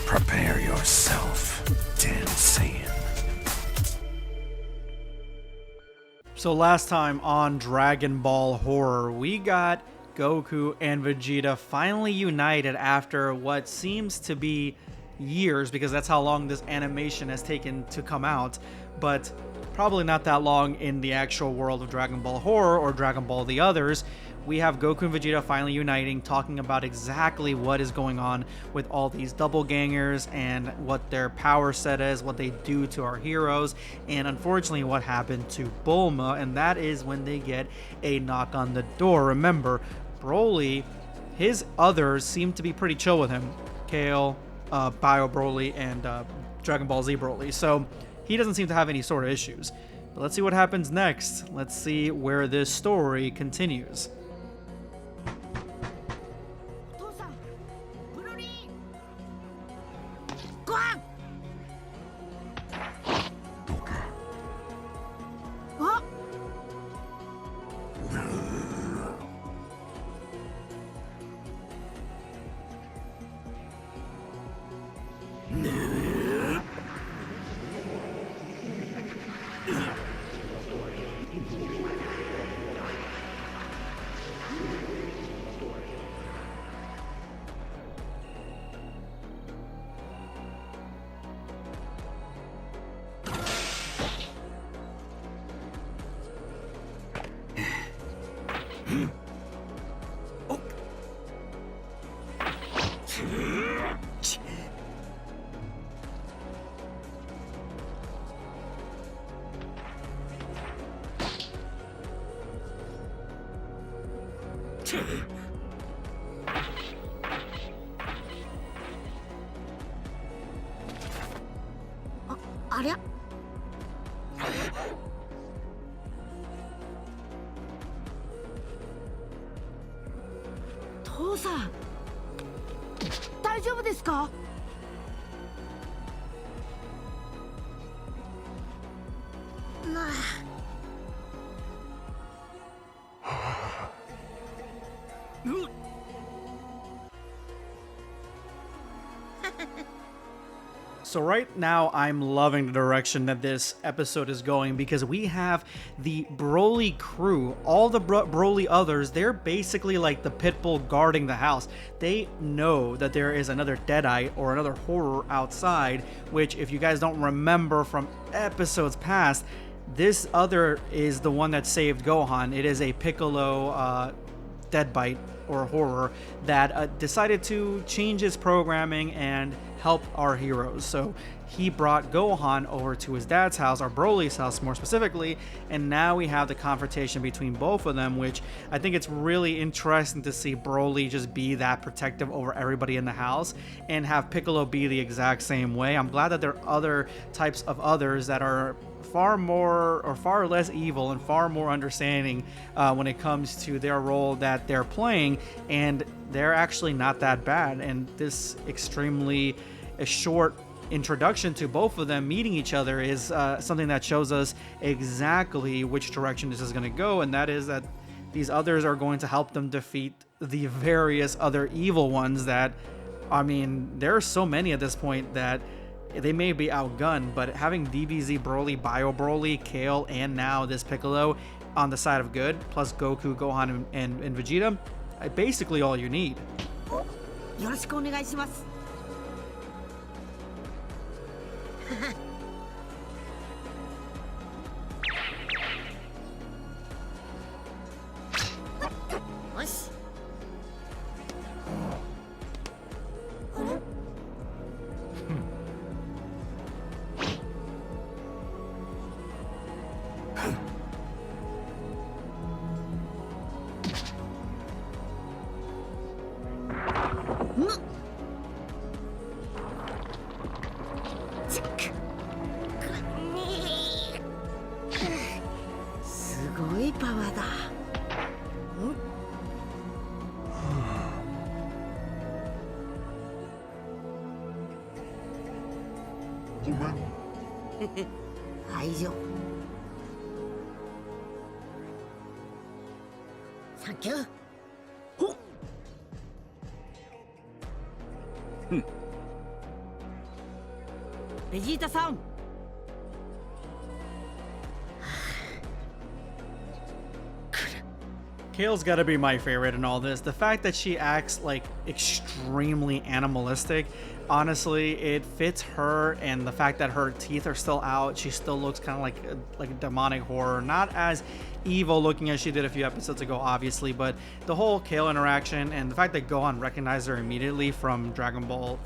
Prepare yourself, dancing. So last time on Dragon Ball Horror, we got Goku and Vegeta finally united after what seems to be years, because that's how long this animation has taken to come out, but probably not that long in the actual world of Dragon Ball Horror or Dragon Ball The Others. We have Goku and Vegeta finally uniting, talking about exactly what is going on with all these doppelgangers and what their power set is, what they do to our heroes, and unfortunately what happened to Bulma, and that is when they get a knock on the door. Remember, Broly, his others seem to be pretty chill with him. Kale, Bio Broly, and Dragon Ball Z Broly. So he doesn't seem to have any sort of issues. But let's see what happens next. Let's see where this story continues. So right now, I'm loving the direction that this episode is going, because we have the Broly crew, all the Broly others. They're basically like the pit bull guarding the house. They know that there is another Deadite or another horror outside, which, if you guys don't remember from episodes past, this other is the one that saved Gohan. It is a Piccolo Deadbite or horror that decided to change his programming and help our heroes. So he brought Gohan over to his dad's house, or Broly's house more specifically, and now we have the confrontation between both of them, which I think it's really interesting to see Broly just be that protective over everybody in the house and have Piccolo be the exact same way. I'm glad that there are other types of others that are far more or far less evil and far more understanding when it comes to their role that they're playing, and they're actually not that bad. And this extremely short introduction to both of them meeting each other is something that shows us exactly which direction this is going to go, and that is that these others are going to help them defeat the various other evil ones that, I mean, there are so many at this point that they may be outgunned, but having DBZ Broly, Bio Broly, Kale, and now this Piccolo on the side of good, plus Goku, Gohan, and Vegeta, basically all you need. 大丈夫。サンキュー。ほっ。ベジータさん。Kale's gotta be my favorite in all this. The fact that she acts like extremely animalistic, honestly, it fits her, and the fact that her teeth are still out, she still looks kind of like a demonic horror. Not as evil looking as she did a few episodes ago, obviously, but the whole Kale interaction and the fact that Gohan recognized her immediately from the Dragon Ball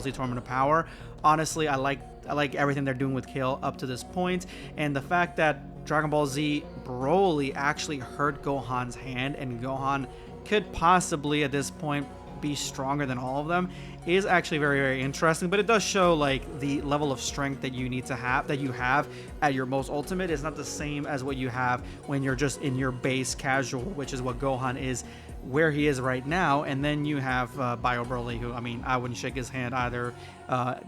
Z Tournament of Power, honestly, I like everything they're doing with Kale up to this point, and the fact that Dragon Ball Z Broly actually hurt Gohan's hand, and Gohan could possibly at this point be stronger than all of them is actually very, very interesting. But it does show like the level of strength that you need to have, that you have at your most ultimate, is not the same as what you have when you're just in your base casual, which is what Gohan is, where he is right now. And then you have Bio Broly, who, I mean, I wouldn't shake his hand either.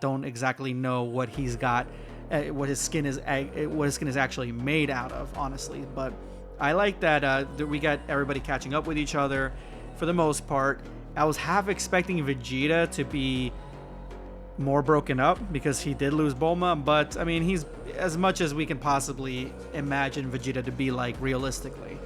Don't exactly know what he's got, what his skin is actually made out of, honestly. But I like that we got everybody catching up with each other for the most part. I was half expecting Vegeta to be more broken up because he did lose Bulma, but I mean, he's as much as we can possibly imagine Vegeta to be like realistically.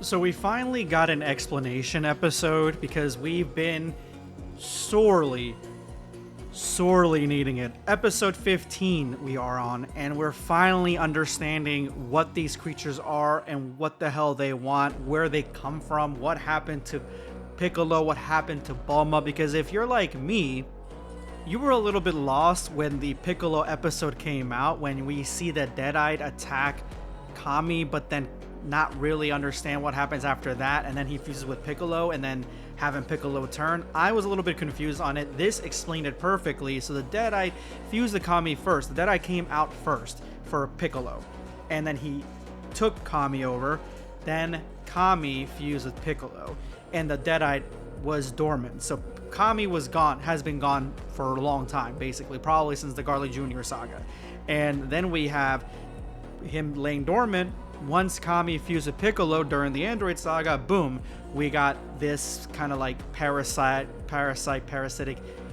So we finally got an explanation episode because we've been sorely needing it. Episode 15 we are on, and we're finally understanding what these creatures are and what the hell they want, where they come from, what happened to Piccolo, what happened to Bulma. Because if you're like me, you were a little bit lost when the Piccolo episode came out, when we see the Deadite attack Kami, but then not really understand what happens after that, and then he fuses with Piccolo, and then having Piccolo turn. I was a little bit confused on it. This explained it perfectly. So the Deadite fused the Kami first. The Deadite came out first for Piccolo, and then he took Kami over. Then Kami fused with Piccolo, and the Deadite was dormant. So Kami was gone, has been gone for a long time, basically, probably since the Garlic Jr. saga. And then we have him laying dormant. Once Kami fused with Piccolo during the Android saga, boom, we got this kind of like parasitic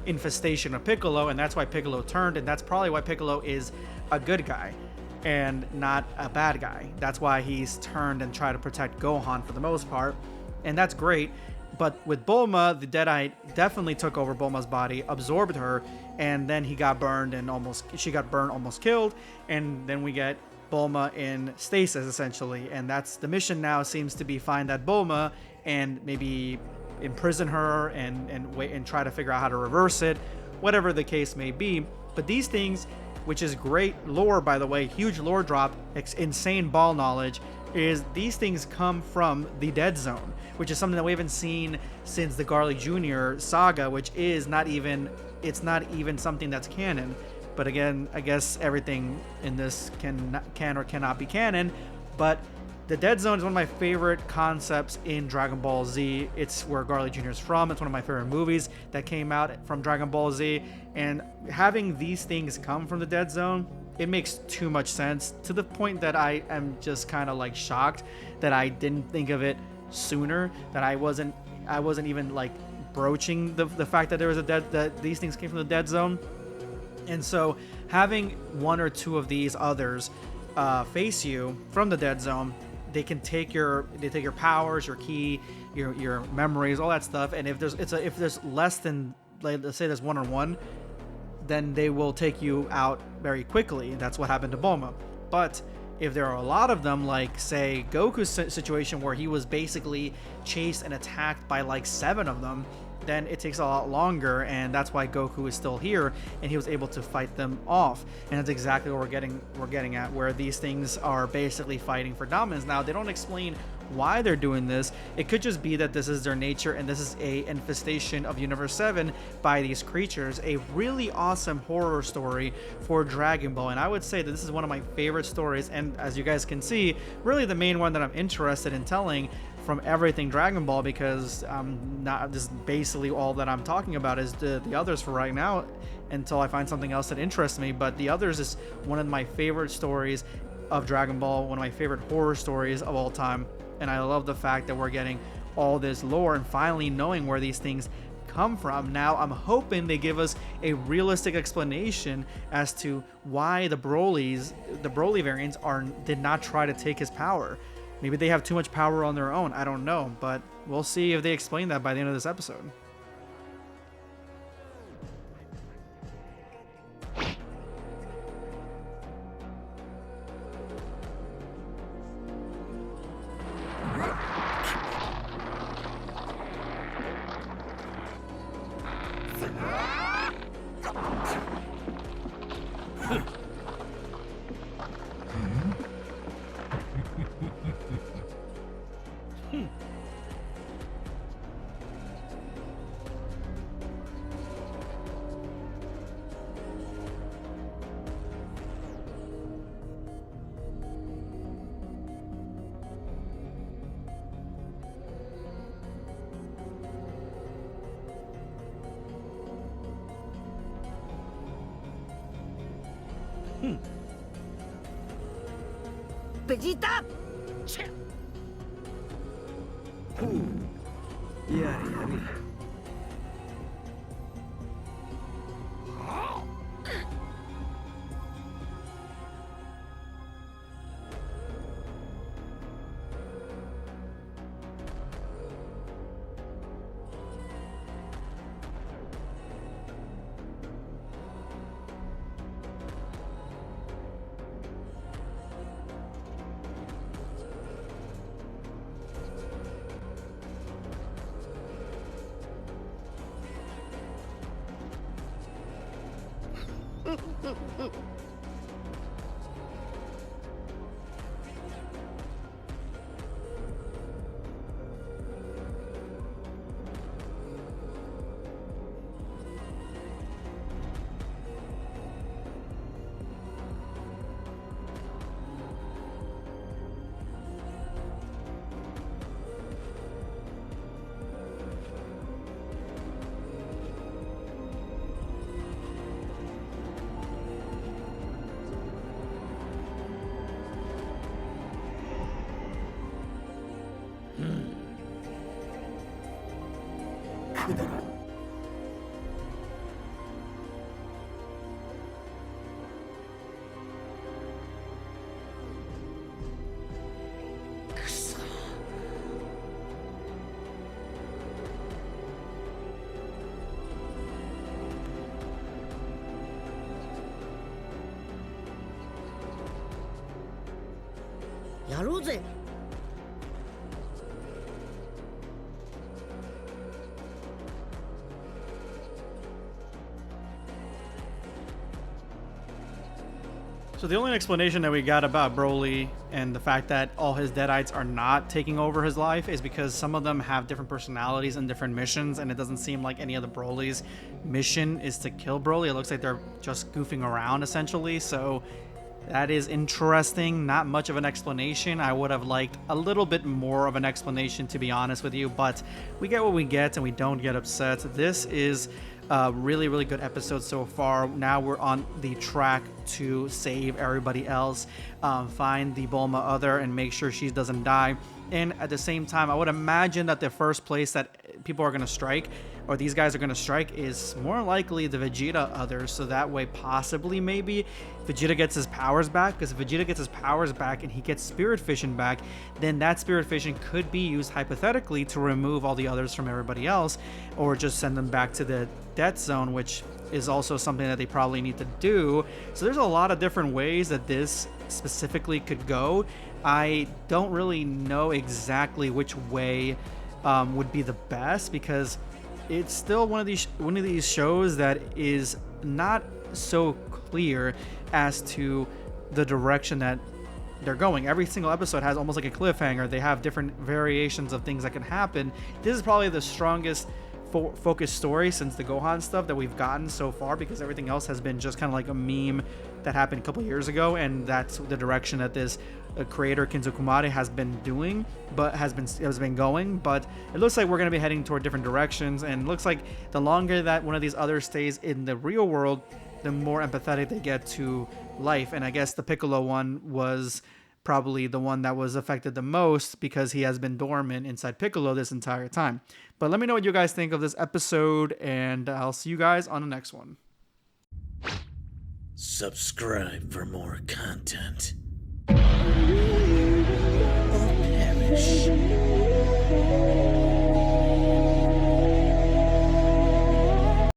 infestation of Piccolo, and that's why Piccolo turned, and that's probably why Piccolo is a good guy and not a bad guy. That's why he's turned and tried to protect Gohan for the most part, and that's great. But with Bulma, the Deadite definitely took over Bulma's body, absorbed her, and then she got burned, almost killed, and then we get Bulma in stasis, essentially. And that's the mission now, seems to be find that Bulma and maybe imprison her and wait and try to figure out how to reverse it, whatever the case may be. But these things, which is great lore, by the way, huge lore drop, insane ball knowledge, is these things come from the Dead Zone, which is something that we haven't seen since the Garlic Jr. saga, which is not even something that's canon. But again, I guess everything in this can or cannot be canon. But the Dead Zone is one of my favorite concepts in Dragon Ball Z. It's where Garlic Jr. is from. It's one of my favorite movies that came out from Dragon Ball Z. And having these things come from the Dead Zone, it makes too much sense, to the point that I am just kind of like shocked that I didn't think of it sooner, that I wasn't even like broaching the fact that that these things came from the Dead Zone. And so having one or two of these others face you from the Dead Zone, they take your powers, your ki, your memories, all that stuff. And if there's less than, like, let's say there's 1-on-1, then they will take you out very quickly. And that's what happened to Bulma. But if there are a lot of them, like say Goku's situation, where he was basically chased and attacked by like 7 of them, then it takes a lot longer, and that's why Goku is still here, and he was able to fight them off. And that's exactly what we're getting at, where these things are basically fighting for dominance. Now, they don't explain why they're doing this. It could just be that this is their nature, and this is a infestation of Universe 7 by these creatures. A really awesome horror story for Dragon Ball, and I would say that this is one of my favorite stories, and as you guys can see, really the main one that I'm interested in telling from everything Dragon Ball, because not just basically all that I'm talking about is the others for right now, until I find something else that interests me. But the others is one of my favorite stories of Dragon Ball, one of my favorite horror stories of all time, and I love the fact that we're getting all this lore and finally knowing where these things come from. Now I'm hoping they give us a realistic explanation as to why the Broly variants did not try to take his power. Maybe they have too much power on their own. I don't know, but we'll see if they explain that by the end of this episode. Vegeta! 그대로.やろうぜ。 So the only explanation that we got about Broly and the fact that all his Deadites are not taking over his life is because some of them have different personalities and different missions, and it doesn't seem like any of the Broly's mission is to kill Broly. It looks like they're just goofing around essentially, so that is interesting. Not much of an explanation. I would have liked a little bit more of an explanation, to be honest with you, but we get what we get and we don't get upset. This is a really, really good episode so far. Now we're on the track to save everybody else, find the Bulma other and make sure she doesn't die. And at the same time, I would imagine that the first place that people are going to strike, or these guys are going to strike, is more likely the Vegeta others. So that way, possibly, maybe, Vegeta gets his powers back. Because if Vegeta gets his powers back and he gets Spirit Fission back, then that Spirit Fission could be used, hypothetically, to remove all the others from everybody else. Or just send them back to the Death Zone, which is also something that they probably need to do. So there's a lot of different ways that this specifically could go. I don't really know exactly which way would be the best, because it's still one of these shows that is not so clear as to the direction that they're going. Every single episode has almost like a cliffhanger. They have different variations of things that can happen. This is probably the strongest focused story since the Gohan stuff that we've gotten so far, because everything else has been just kind of like a meme that happened a couple years ago, and that's the direction that this creator Kinzo Kumare has been doing, but has been going. But it looks like we're going to be heading toward different directions, and it looks like the longer that one of these others stays in the real world, the more empathetic they get to life. And I guess the Piccolo one was probably the one that was affected the most, because he has been dormant inside Piccolo this entire time. But let me know what you guys think of this episode, and I'll see you guys on the next one. Subscribe for more content.